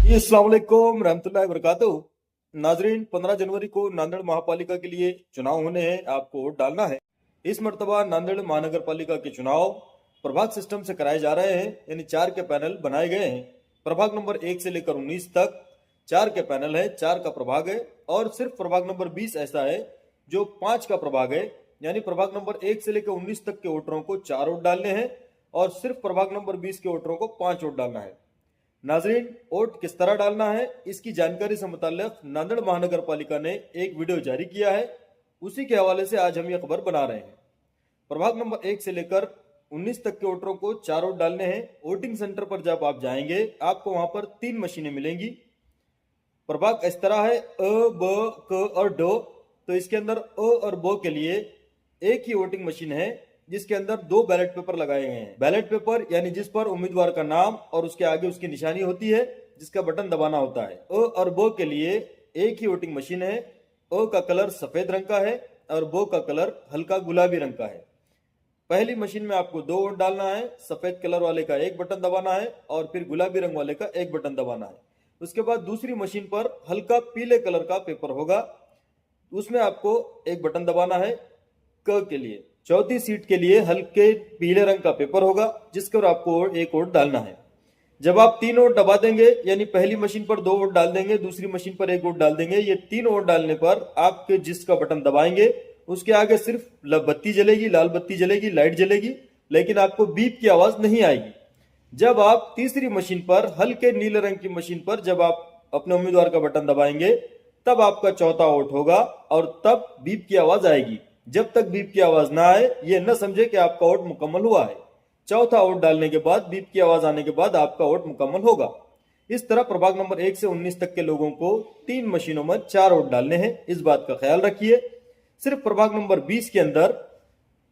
अस्सलाम वालेकुम रहमतुल्लाहि वबरकातुहू। नाजरीन, 15 जनवरी को नांदेड़ महापालिका के लिए चुनाव होने हैं। आपको वोट डालना है। इस मर्तबा नांदेड़ महानगर पालिका के चुनाव प्रभाग सिस्टम से कराए जा रहे हैं, यानी 4 के पैनल बनाए गए हैं। प्रभाग नंबर 1 से लेकर 19 तक 4 के पैनल है, 4 का प्रभाग है। और सिर्फ प्रभाग नंबर 20 ऐसा है जो 5 का प्रभाग है, यानी प्रभाग नंबर 1 से लेकर 19 तक के वोटरों को 4 वोट डालने हैं और सिर्फ प्रभाग नंबर 20 के वोटरों को 5 वोट डालना है। नाजरीन, वोट किस तरह डालना है इसकी जानकारी से मुताल्लिक नांदेड़ महानगर पालिका ने एक वीडियो जारी किया है। उसी के हवाले से आज हम ये खबर बना रहे हैं। प्रभाग नंबर 1 से लेकर 19 तक के वोटरों को 4 वोट डालने हैं। वोटिंग सेंटर पर जब आप जाएंगे आपको वहां पर 3 मशीनें मिलेंगी। प्रभाग इस तरह है अ, ब, क और ड। तो इसके अंदर अ और ब के लिए एक ही वोटिंग मशीन है जिसके अंदर 2 बैलेट पेपर लगाए गए हैं। बैलेट पेपर यानी जिस पर उम्मीदवार का नाम और उसके आगे उसकी निशानी होती है, जिसका बटन दबाना होता है। अ और ब के लिए एक ही वोटिंग मशीन है। अ का कलर सफेद रंग का है और ब का कलर हल्का गुलाबी रंग का है। पहली मशीन में आपको 2 वोट डालना है। सफेद कलर वाले का एक बटन दबाना है और फिर गुलाबी रंग वाले का एक बटन दबाना है। उसके बाद दूसरी मशीन पर हल्का पीले कलर का पेपर होगा, उसमें आपको एक बटन दबाना है क के लिए। चौथी सीट के लिए हल्के पीले रंग का पेपर होगा जिस पर आपको एक वोट डालना है। जब आप 3 वोट दबा देंगे, यानी पहली मशीन पर 2 वोट डाल देंगे, दूसरी मशीन पर 1 वोट डाल देंगे, ये 3 वोट डालने पर आपके जिसका बटन दबाएंगे उसके आगे सिर्फ बत्ती जलेगी, लाल बत्ती जलेगी, लाइट जलेगी, लेकिन आपको बीप की आवाज नहीं आएगी। जब आप तीसरी मशीन पर हल्के नीले रंग की मशीन पर जब आप अपने उम्मीदवार का बटन दबाएंगे तब आपका चौथा वोट होगा और तब बीप की आवाज आएगी। जब तक बीप की आवाज ना आए ये न समझे कि आपका वोट मुकम्मल हुआ है। चौथा वोट डालने के बाद बीप की आवाज आने के बाद आपका वोट मुकम्मल होगा। इस तरह प्रभाग नंबर 1 से 19 तक के लोगों को 3 मशीनों में 4 वोट डालने हैं। इस बात का ख्याल रखिए। सिर्फ प्रभाग नंबर 20 के अंदर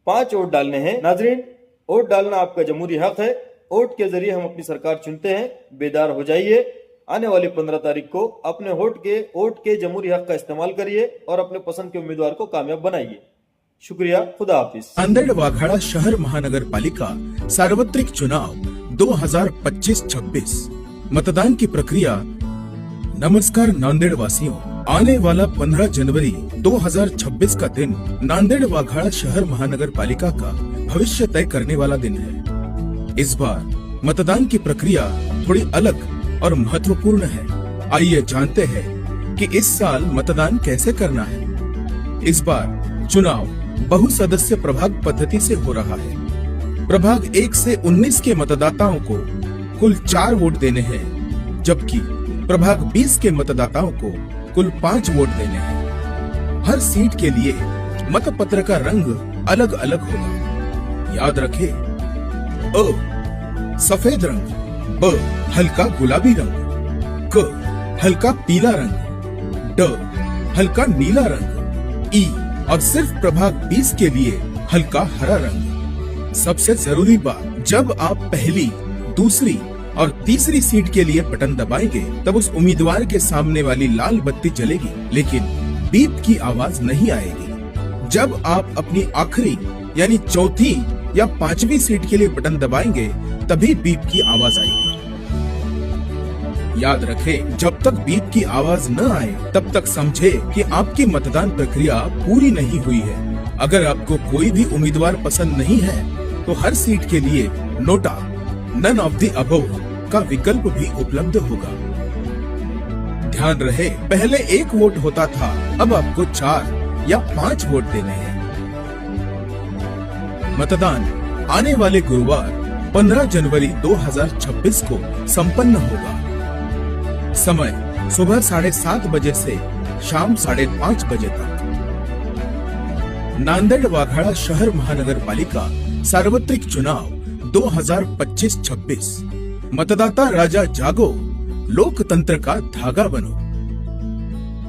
5 वोट डालने हैं। नाजरीन, वोट डालना आपका जमहूरी हक है। वोट के जरिए हम अपनी सरकार चुनते हैं। बेदार हो जाइए। आने वाली 15 तारीख को अपने वोट के जमहूरी हक का इस्तेमाल करिए और अपने पसंद के उम्मीदवार को कामयाब बनाइए। शुक्रिया, खुदा हाफिज। नांदेड़ वाघाड़ा शहर महानगर पालिका सार्वत्रिक चुनाव 2025-26 मतदान की प्रक्रिया। नमस्कार नांदेड़ वासियों, आने वाला 15 जनवरी 2026 का दिन नांदेड़ वाघाड़ा शहर महानगर पालिका का भविष्य तय करने वाला दिन है। इस बार मतदान की प्रक्रिया थोड़ी अलग और महत्वपूर्ण है। आइए जानते हैं कि इस साल मतदान कैसे करना है। इस बार चुनाव बहुसदस्य प्रभाग पद्धति से हो रहा है। प्रभाग 1 से 19 के मतदाताओं को कुल 4 वोट देने हैं, जबकि प्रभाग 20 के मतदाताओं को कुल 5 वोट देने हैं। हर सीट के लिए मतपत्र का रंग अलग अलग होगा। याद रखें, अ सफेद रंग, ब हल्का गुलाबी रंग, क हल्का पीला रंग, ड हल्का नीला रंग, ई और सिर्फ प्रभाग 20 के लिए हल्का हरा रंग। सबसे जरूरी बात, जब आप पहली, दूसरी और तीसरी सीट के लिए बटन दबाएंगे तब उस उम्मीदवार के सामने वाली लाल बत्ती जलेगी, लेकिन बीप की आवाज नहीं आएगी। जब आप अपनी आखिरी यानी चौथी या 5वीं सीट के लिए बटन दबाएंगे तभी बीप की आवाज आएगी। याद रखें, जब तक बीप की आवाज न आए तब तक समझे कि आपकी मतदान प्रक्रिया पूरी नहीं हुई है। अगर आपको कोई भी उम्मीदवार पसंद नहीं है तो हर सीट के लिए NOTA none of the above का विकल्प भी उपलब्ध होगा। ध्यान रहे, पहले 1 वोट होता था, अब आपको 4 या 5 वोट देने हैं। मतदान आने वाले गुरुवार 15 जनवरी 2026 को संपन्न होगा। समय सुबह 7:30 बजे से शाम 5:30 बजे तक। नांदेड़ वाघाड़ा शहर महानगर पालिका सार्वत्रिक चुनाव 2025-26। मतदाता राजा जागो, लोकतंत्र का धागा बनो।